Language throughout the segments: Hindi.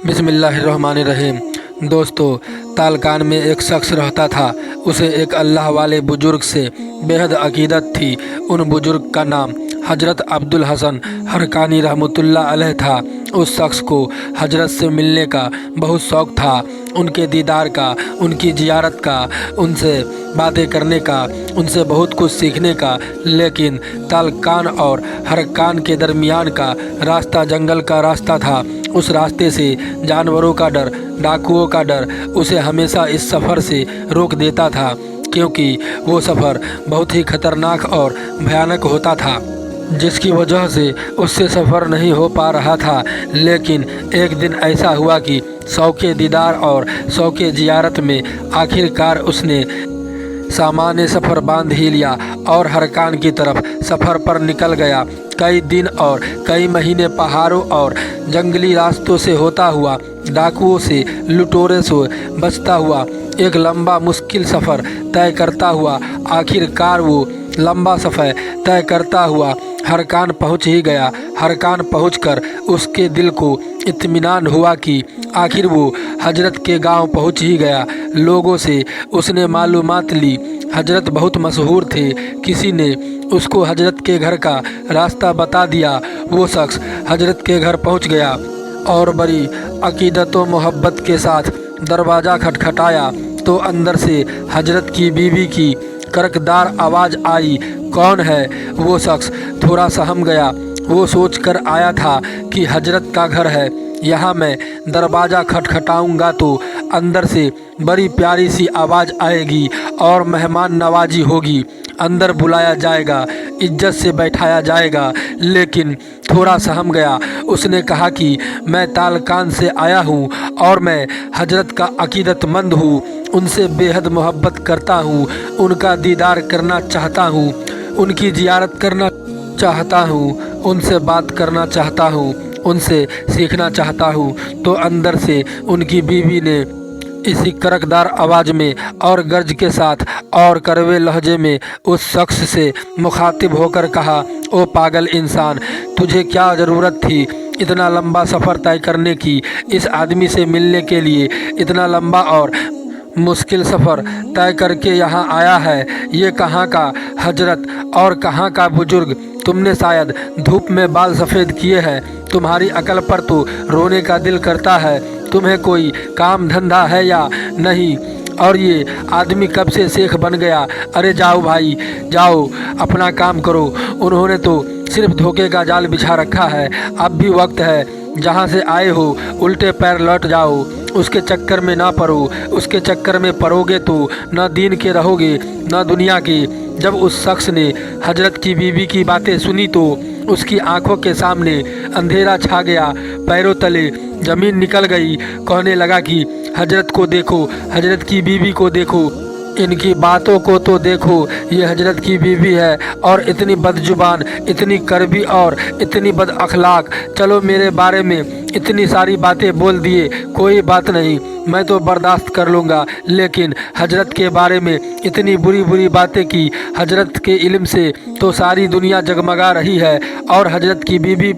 बिस्मिल्लाहिर्रहमानिर्रहीम। दोस्तों, तालकान में एक शख्स रहता था। उसे एक अल्लाह वाले बुजुर्ग से बेहद अकीदत थी। उन बुजुर्ग का नाम हज़रत अब्दुल हसन हरकानी रहमतुल्लाह अलैह था। उस शख्स को हजरत से मिलने का बहुत शौक़ था, उनके दीदार का, उनकी ज़ियारत का, उनसे बातें करने का, उनसे बहुत कुछ सीखने का। लेकिन तालकान और हरकान के दरमियान का रास्ता जंगल का रास्ता था। उस रास्ते से जानवरों का डर, डाकुओं का डर उसे हमेशा इस सफ़र से रोक देता था, क्योंकि वो सफ़र बहुत ही खतरनाक और भयानक होता था, जिसकी वजह से उससे सफ़र नहीं हो पा रहा था। लेकिन एक दिन ऐसा हुआ कि शौक़े दीदार और शौक़े ज़ियारत में आखिरकार उसने सामान्य सफ़र बांध ही लिया और हरकान की तरफ सफ़र पर निकल गया। कई दिन और कई महीने पहाड़ों और जंगली रास्तों से होता हुआ, डाकुओं से, लुटेरों से बचता हुआ, एक लंबा मुश्किल सफ़र तय करता हुआ आखिरकार वो लंबा सफ़र तय करता हुआ हरकान पहुंच ही गया। हरकान पहुंचकर उसके दिल को इत्मीनान हुआ कि आखिर वो हजरत के गांव पहुंच ही गया। लोगों से उसने मालूमात ली। हजरत बहुत मशहूर थे। किसी ने उसको हजरत के घर का रास्ता बता दिया। वो शख्स हजरत के घर पहुंच गया और बड़ी अकीदत व मोहब्बत के साथ दरवाज़ा खटखटाया तो अंदर से हजरत की बीवी की करकदार आवाज़ आई। कौन है? वो शख्स थोड़ा सहम गया। वो सोचकर आया था कि हजरत का घर है, यहाँ मैं दरवाज़ा खटखटाऊंगा तो अंदर से बड़ी प्यारी सी आवाज़ आएगी और मेहमान नवाजी होगी, अंदर बुलाया जाएगा, इज्जत से बैठाया जाएगा। लेकिन थोड़ा सहम गया। उसने कहा कि मैं तालकान से आया हूँ और मैं हजरत का अकीदतमंद हूँ, उनसे बेहद मोहब्बत करता हूँ, उनका दीदार करना चाहता हूँ, उनकी ज़ियारत करना चाहता हूँ, उनसे बात करना चाहता हूँ, उनसे सीखना चाहता हूँ। तो अंदर से उनकी बीवी ने इसी करकदार आवाज़ में और गर्ज के साथ और कड़वे लहजे में उस शख्स से मुखातिब होकर कहा, ओ पागल इंसान, तुझे क्या ज़रूरत थी इतना लंबा सफ़र तय करने की? इस आदमी से मिलने के लिए इतना लंबा और मुश्किल सफ़र तय करके यहाँ आया है? ये कहाँ का हजरत और कहाँ का बुजुर्ग? तुमने शायद धूप में बाल सफ़ेद किए हैं। तुम्हारी अकल पर तो रोने का दिल करता है। तुम्हें कोई काम धंधा है या नहीं? और ये आदमी कब से शेख बन गया? अरे जाओ भाई, जाओ अपना काम करो। उन्होंने तो सिर्फ धोखे का जाल बिछा रखा है। अब भी वक्त है, जहाँ से आए हो उल्टे पैर लौट जाओ। उसके चक्कर में ना पड़ो। उसके चक्कर में पड़ोगे तो न दीन के रहोगे न दुनिया के। जब उस शख्स ने हजरत की बीवी की बातें सुनी तो उसकी आंखों के सामने अंधेरा छा गया, पैरों तले ज़मीन निकल गई। कहने लगा कि हजरत को देखो, हजरत की बीवी को देखो, इनकी बातों को तो देखो। ये हजरत की बीवी है और इतनी बदजुबान, इतनी कड़वी और इतनी बद अखलाक। चलो मेरे बारे में इतनी सारी बातें बोल दिए, कोई बात नहीं, मैं तो बर्दाश्त कर लूँगा। लेकिन हजरत के बारे में इतनी बुरी बुरी बातें की। हजरत के इल्म से तो सारी दुनिया जगमगा रही है और हजरत की बीवी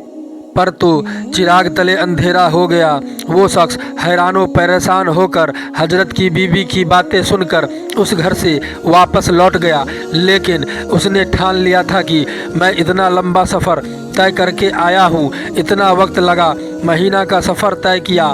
पर तो चिराग तले अंधेरा हो गया। वो शख्स हैरान परेशान होकर हजरत की बीवी की बातें सुनकर उस घर से वापस लौट गया। लेकिन उसने ठान लिया था कि मैं इतना लंबा सफ़र तय करके आया हूँ, इतना वक्त लगा, महीना का सफ़र तय किया,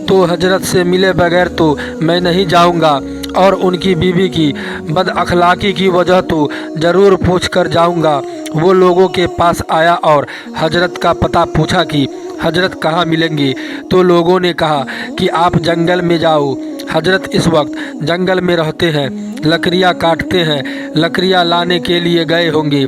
तो हजरत से मिले बगैर तो मैं नहीं जाऊँगा और उनकी बीवी की बद अखलाकी की वजह तो ज़रूर पूछ कर जाऊँगा। वो लोगों के पास आया और हजरत का पता पूछा कि हजरत कहाँ मिलेंगे। तो लोगों ने कहा कि आप जंगल में जाओ, हजरत इस वक्त जंगल में रहते हैं, लकड़ियाँ काटते हैं, लकड़ियाँ लाने के लिए गए होंगे,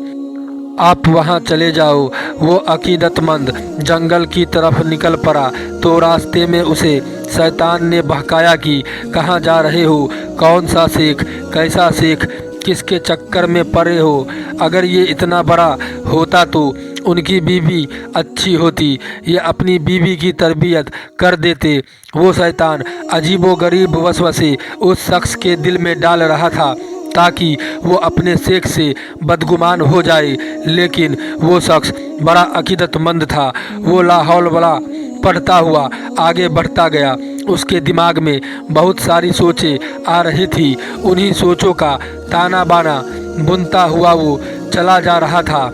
आप वहां चले जाओ। वो अकीदतमंद जंगल की तरफ निकल पड़ा तो रास्ते में उसे शैतान ने बहकाया कि कहाँ जा रहे हो, कौन सा शेख, कैसा शेख, किसके चक्कर में पड़े हो? अगर ये इतना बड़ा होता तो उनकी बीवी अच्छी होती, ये अपनी बीवी की तरबियत कर देते। वो शैतान अजीबोगरीब वसवसे उस शख्स के दिल में डाल रहा था ताकि वो अपने शेख से बदगुमान हो जाए। लेकिन वो शख्स बड़ा अकीदतमंद था। वो ला हौल वला पढ़ता हुआ आगे बढ़ता गया। उसके दिमाग में बहुत सारी सोचें आ रही थी। उन्हीं सोचों का ताना बाना बुनता हुआ वो चला जा रहा था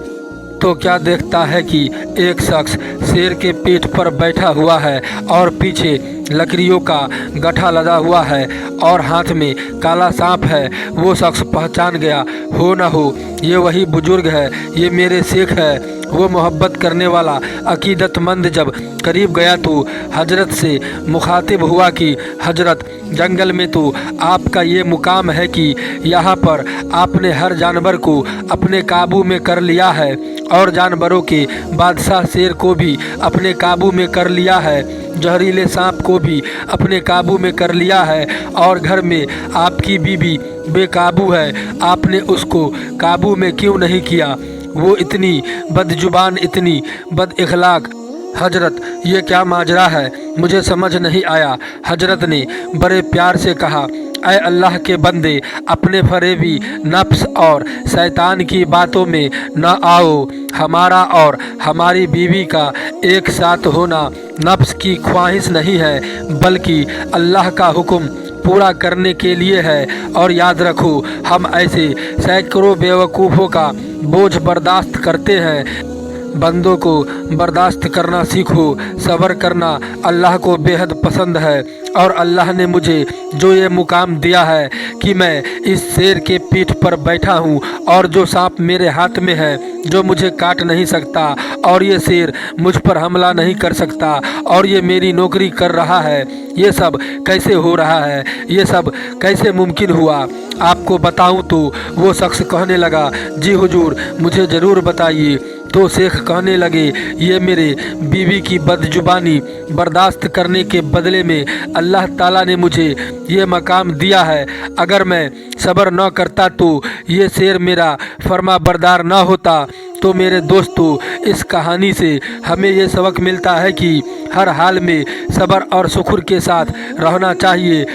तो क्या देखता है कि एक शख्स शेर के पीठ पर बैठा हुआ है और पीछे लकड़ियों का गट्ठा लदा हुआ है और हाथ में काला सांप है। वो शख्स पहचान गया, हो न हो ये वही बुजुर्ग है, ये मेरे शेख है। वो मोहब्बत करने वाला अकीदतमंद जब करीब गया तो हजरत से मुखातिब हुआ कि हजरत, जंगल में तो आपका ये मुकाम है कि यहाँ पर आपने हर जानवर को अपने काबू में कर लिया है और जानवरों के बादशाह शेर को भी अपने काबू में कर लिया है, जहरीले सांप को भी अपने काबू में कर लिया है और घर में आपकी बीबी बेकाबू है, आपने उसको काबू में क्यों नहीं किया? वो इतनी बदजुबान, इतनी बद इखलाक। हजरत, ये क्या माजरा है? मुझे समझ नहीं आया। हजरत ने बड़े प्यार से कहा, ऐ अल्लाह के बंदे, अपने फरेबी नफ्स और शैतान की बातों में न आओ। हमारा और हमारी बीवी का एक साथ होना नफ्स की ख्वाहिश नहीं है, बल्कि अल्लाह का हुक्म पूरा करने के लिए है। और याद रखो, हम ऐसे सैकड़ों बेवकूफ़ों का बोझ बर्दाश्त करते हैं। बंदों को बर्दाश्त करना सीखो। सब्र करना अल्लाह को बेहद पसंद है और अल्लाह ने मुझे जो ये मुकाम दिया है कि मैं इस शेर के पीठ पर बैठा हूँ और जो सांप मेरे हाथ में है, जो मुझे काट नहीं सकता, और ये शेर मुझ पर हमला नहीं कर सकता, और ये मेरी नौकरी कर रहा है। ये सब कैसे हो रहा है? ये सब कैसे मुमकिन हुआ? आपको बताऊं तो वो शख्स कहने लगा, जी हुजूर, मुझे ज़रूर बताइए। तो शेख कहने लगे, ये मेरे बीवी की बदजुबानी बर्दाश्त करने के बदले में अल्लाह ताला ने मुझे ये मकाम दिया है। अगर मैं सब्र न करता तो ये शेर मेरा फर्मा बरदार न होता। तो मेरे दोस्तों, इस कहानी से हमें ये सबक मिलता है कि हर हाल में सब्र और शुक्र के साथ रहना चाहिए।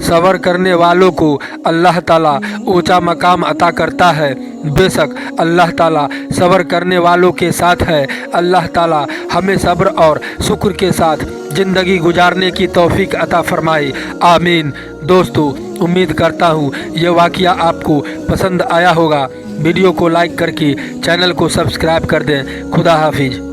सब्र करने वालों को अल्लाह ताला ऊंचा मकाम अता करता है। बेशक अल्लाह ताला सब्र करने वालों के साथ है। अल्लाह ताला हमें सब्र और शुक्र के साथ ज़िंदगी गुजारने की तौफीक अता फरमाए। आमीन। दोस्तों, उम्मीद करता हूँ ये वाक़या आपको पसंद आया होगा। वीडियो को लाइक करके चैनल को सब्सक्राइब कर दें। खुदा हाफिज़।